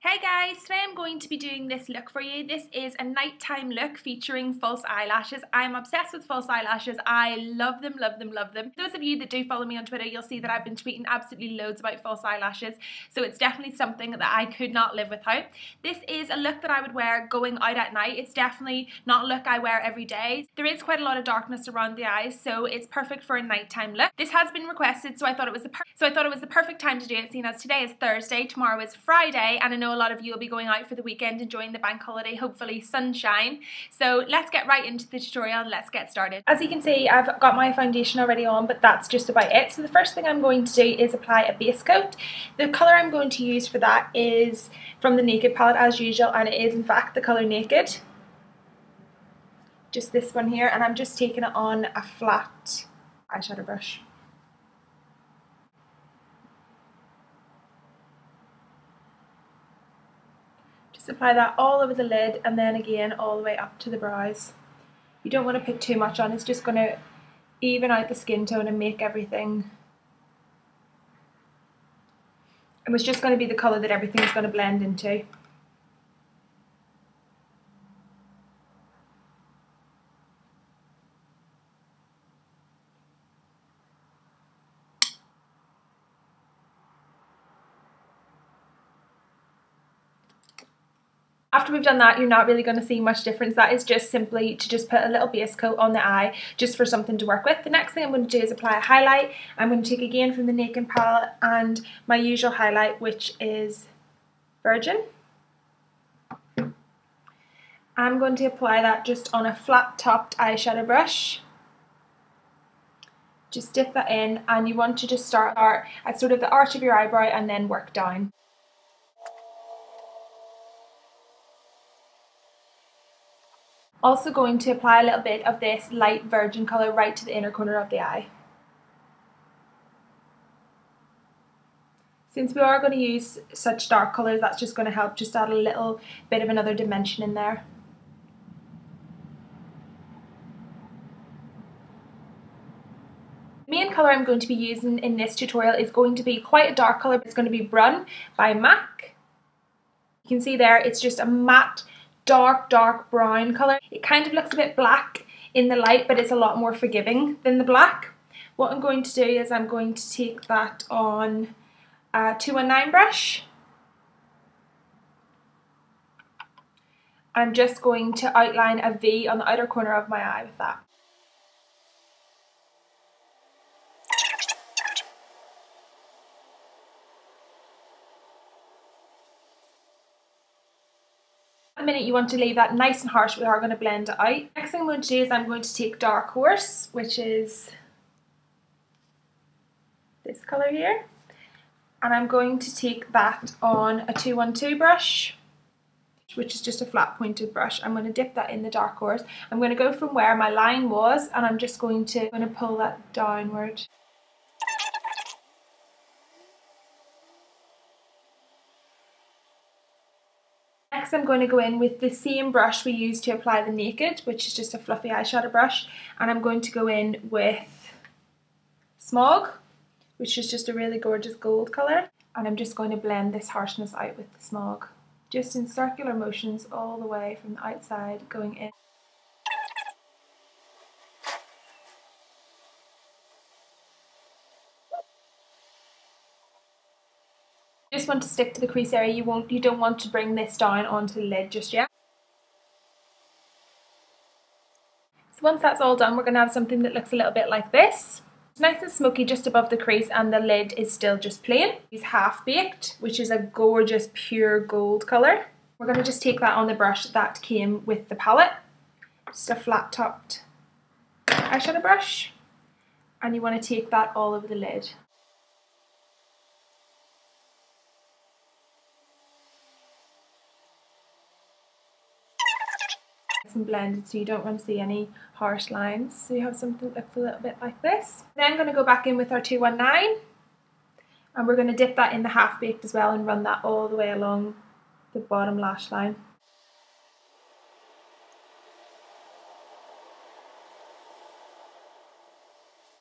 Hey guys, today I'm going to be doing this look for you. This is a nighttime look featuring false eyelashes. I'm obsessed with false eyelashes. I love them, love them, love them. Those of you that do follow me on Twitter, you'll see that I've been tweeting absolutely loads about false eyelashes, so it's definitely something that I could not live without. This is a look that I would wear going out at night. It's definitely not a look I wear every day. There is quite a lot of darkness around the eyes, so it's perfect for a nighttime look. This has been requested, so I thought it was the perfect time to do it, seeing as today is Thursday, tomorrow is Friday, and I know a lot of you will be going out for the weekend enjoying the bank holiday, hopefully sunshine. So let's get right into the tutorial and let's get started. As you can see, I've got my foundation already on, but that's just about it. So the first thing I'm going to do is apply a base coat. The colour I'm going to use for that is from the Naked palette as usual, and it is in fact the colour Naked. Just this one here, and I'm just taking it on a flat eyeshadow brush. Just apply that all over the lid and then again all the way up to the brows. You don't want to put too much on, it's just going to even out the skin tone and make everything. It was just going to be the colour that everything's going to blend into. After we've done that, you're not really going to see much difference. That is just simply to just put a little base coat on the eye, just for something to work with. The next thing I'm going to do is apply a highlight. I'm going to take again from the Naked palette and my usual highlight, which is Virgin. I'm going to apply that just on a flat topped eyeshadow brush. Just dip that in, and you want to just start at sort of the arch of your eyebrow and then work down. Also going to apply a little bit of this light Virgin colour right to the inner corner of the eye. Since we are going to use such dark colours, that's just going to help just add a little bit of another dimension in there. The main colour I'm going to be using in this tutorial is going to be quite a dark colour. It's going to be Brun by MAC. You can see there it's just a matte dark brown colour. It kind of looks a bit black in the light, but it's a lot more forgiving than the black. What I'm going to do is I'm going to take that on a 219 brush. I'm just going to outline a V on the outer corner of my eye with that. A minute, you want to leave that nice and harsh. We are going to blend it out. Next thing I'm going to do is I'm going to take Dark Horse, which is this colour here, and I'm going to take that on a 212 brush, which is just a flat pointed brush. I'm going to dip that in the Dark Horse. I'm going to go from where my line was, and I'm just going to pull that downward. Next I'm going to go in with the same brush we used to apply the Naked, which is just a fluffy eyeshadow brush, and I'm going to go in with Smog, which is just a really gorgeous gold colour, and I'm just going to blend this harshness out with the Smog, just in circular motions all the way from the outside going in. Just want to stick to the crease area. You don't want to bring this down onto the lid just yet. So once that's all done, we're going to have something that looks a little bit like this. It's nice and smoky just above the crease, and the lid is still just plain. It's Half Baked, which is a gorgeous pure gold colour. We're going to just take that on the brush that came with the palette. Just a flat topped eyeshadow brush, and you want to take that all over the lid. And blended, so you don't want to see any harsh lines, so you have something that looks a little bit like this. Then I'm going to go back in with our 219, and we're going to dip that in the Half Baked as well and run that all the way along the bottom lash line.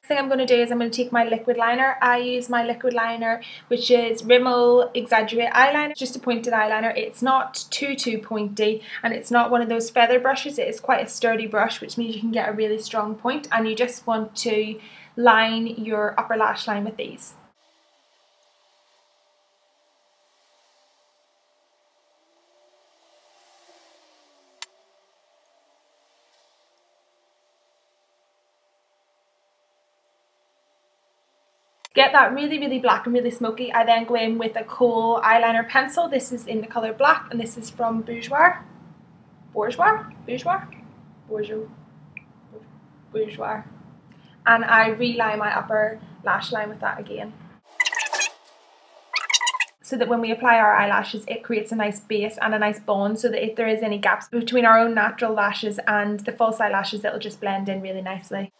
Thing I'm going to do is I'm going to take my liquid liner. I use my liquid liner, which is Rimmel Exaggerate eyeliner, just a pointed eyeliner. It's not too pointy, and it's not one of those feather brushes. It is quite a sturdy brush, which means you can get a really strong point, and you just want to line your upper lash line with these. Get that really black and really smoky, I then go in with a kohl eyeliner pencil. This is in the colour black, and this is from Bourjois. And I reline my upper lash line with that again, so that when we apply our eyelashes it creates a nice base and a nice bond, so that if there is any gaps between our own natural lashes and the false eyelashes, it'll just blend in really nicely.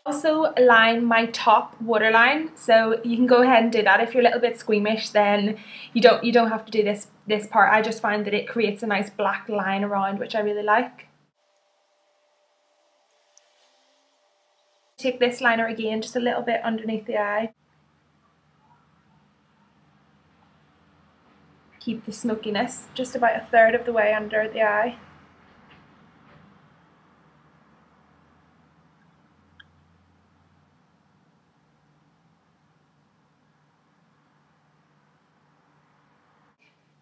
Also line my top waterline, so you can go ahead and do that. If you're a little bit squeamish, then you don't have to do this part. I just find that it creates a nice black line around, which I really like. Take this liner again, just a little bit underneath the eye. Keep the smokiness just about a third of the way under the eye.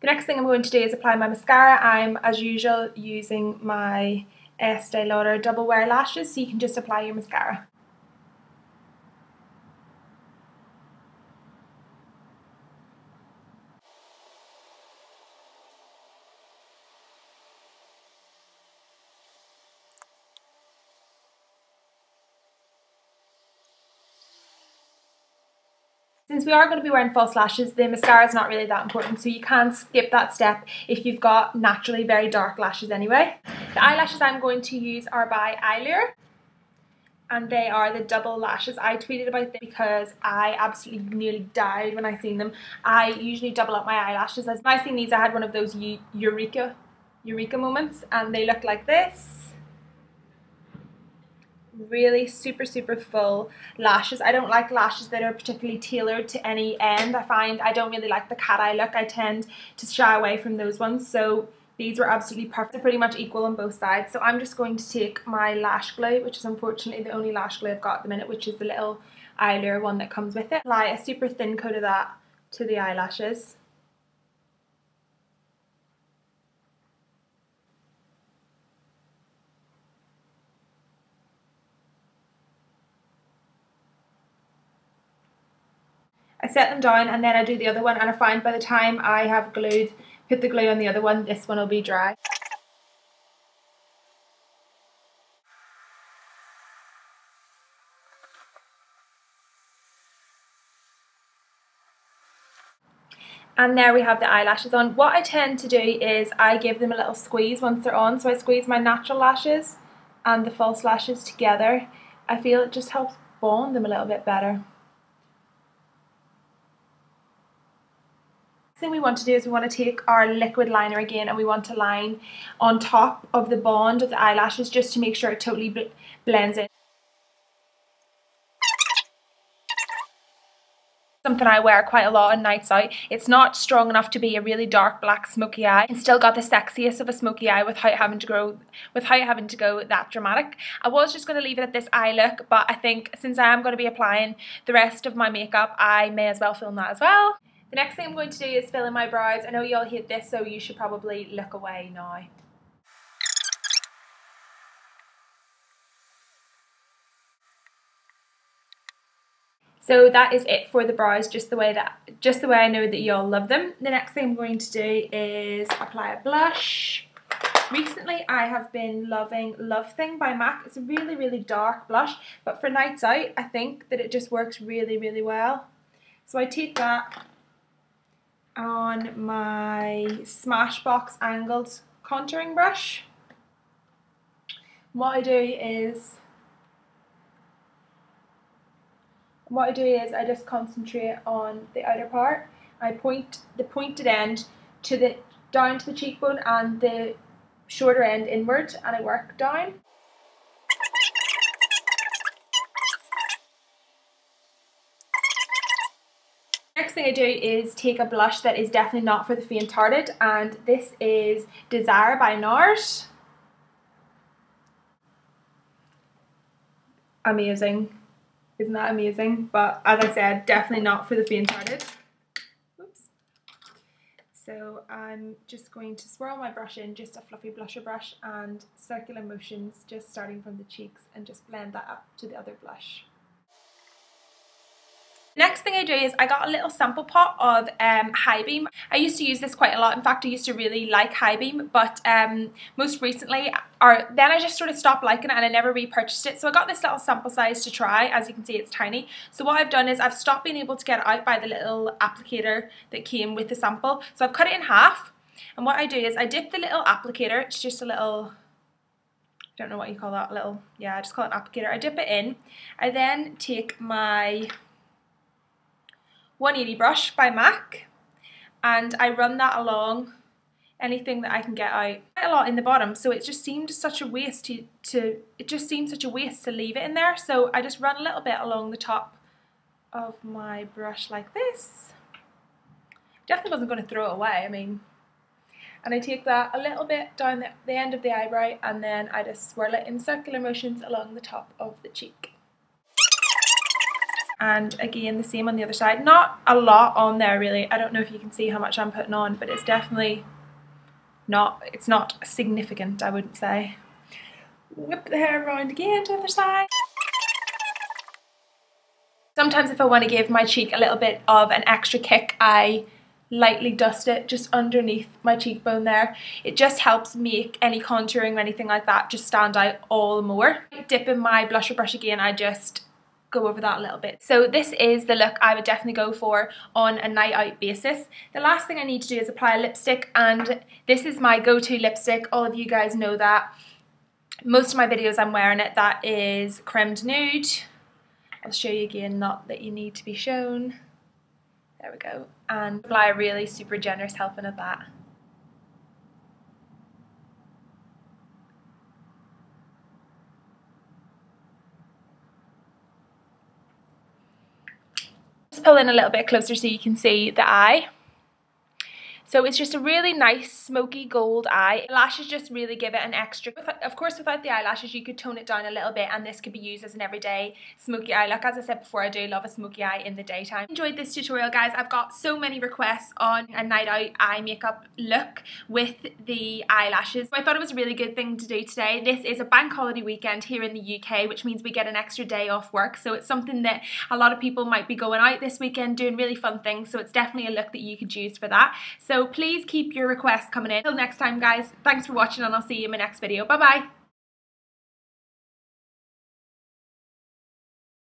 The next thing I'm going to do is apply my mascara. I'm, as usual, using my Eylure Double Wear lashes, so you can just apply your mascara. Since we are going to be wearing false lashes, the mascara is not really that important, so you can skip that step if you've got naturally very dark lashes anyway. The eyelashes I'm going to use are by Eylure, and they are the double lashes. I tweeted about them because I absolutely nearly died when I seen them. I usually double up my eyelashes. As I seen these, I had one of those eureka moments, and they look like this. Really super full lashes. I don't like lashes that are particularly tailored to any end. I find I don't really like the cat eye look. I tend to shy away from those ones, so these were absolutely perfect. They're pretty much equal on both sides. So I'm just going to take my lash glue, which is unfortunately the only lash glue I've got at the minute, which is the little Eylure one that comes with it. Apply a super thin coat of that to the eyelashes. I set them down, and then I do the other one, and I find by the time I have put the glue on the other one, this one will be dry. And there we have the eyelashes on. What I tend to do is I give them a little squeeze once they're on. So I squeeze my natural lashes and the false lashes together. I feel it just helps bond them a little bit better. Thing we want to do is we want to take our liquid liner again, and we want to line on top of the bond of the eyelashes just to make sure it totally blends in. Something I wear quite a lot on nights out. It's not strong enough to be a really dark black smoky eye, and still got the sexiest of a smoky eye without having to go that dramatic. I was just going to leave it at this eye look, but I think since I am going to be applying the rest of my makeup, I may as well film that as well. The next thing I'm going to do is fill in my brows. I know you all hate this, so you should probably look away now. So that is it for the brows, just the way I know that you all love them. The next thing I'm going to do is apply a blush. Recently I have been loving Love Thing by MAC. It's a really dark blush, but for nights out I think that it just works really well. So I take that on my Smashbox angled contouring brush. What I do is I just concentrate on the outer part. I point the pointed end down to the cheekbone and the shorter end inward, and I work down. Next thing I do is take a blush that is definitely not for the faint-hearted, and this is Desire by NARS. Amazing. Isn't that amazing? But as I said, definitely not for the faint-hearted. Oops. So I'm just going to swirl my brush in, just a fluffy blusher brush, and circular motions just starting from the cheeks, and just blend that up to the other blush. Next thing I do is I got a little sample pot of High Beam. I used to use this quite a lot. In fact, I used to really like High Beam, but most recently, then I just sort of stopped liking it and I never repurchased it. So I got this little sample size to try. As you can see, it's tiny. So what I've done is I've stopped being able to get it out by the little applicator that came with the sample. So I've cut it in half. And what I do is I dip the little applicator. It's just a little, I don't know what you call that, little, yeah, I just call it an applicator. I dip it in. I then take my 180 brush by MAC and I run that along anything that I can get out. Quite a lot in the bottom, so it just seemed such a waste to leave it in there. So I just run a little bit along the top of my brush like this. Definitely wasn't going to throw it away, I mean. And I take that a little bit down the end of the eyebrow, and then I just swirl it in circular motions along the top of the cheek. And again, the same on the other side. Not a lot on there really. I don't know if you can see how much I'm putting on, but it's definitely not, it's not significant, I wouldn't say. Whip the hair around again to the other side. Sometimes if I want to give my cheek a little bit of an extra kick, I lightly dust it just underneath my cheekbone there. It just helps make any contouring or anything like that just stand out all the more. Dip in my blusher brush again, I just go over that a little bit. So this is the look I would definitely go for on a night out basis. The last thing I need to do is apply a lipstick, and this is my go-to lipstick. All of you guys know that. Most of my videos I'm wearing it. That is Creme de Nude. I'll show you again, not that you need to be shown. There we go. And apply a really super generous helping of that. Pull in a little bit closer so you can see the eye. So it's just a really nice smoky gold eye. The lashes just really give it an extra. Of course, without the eyelashes, you could tone it down a little bit, and this could be used as an everyday smoky eye look. As I said before, I do love a smoky eye in the daytime. Enjoyed this tutorial, guys. I've got so many requests on a night out eye makeup look with the eyelashes. So I thought it was a really good thing to do today. This is a bank holiday weekend here in the UK, which means we get an extra day off work. So it's something that a lot of people might be going out this weekend doing really fun things. So it's definitely a look that you could use for that. So please keep your requests coming in. Until next time, guys, thanks for watching, and I'll see you in my next video. Bye bye.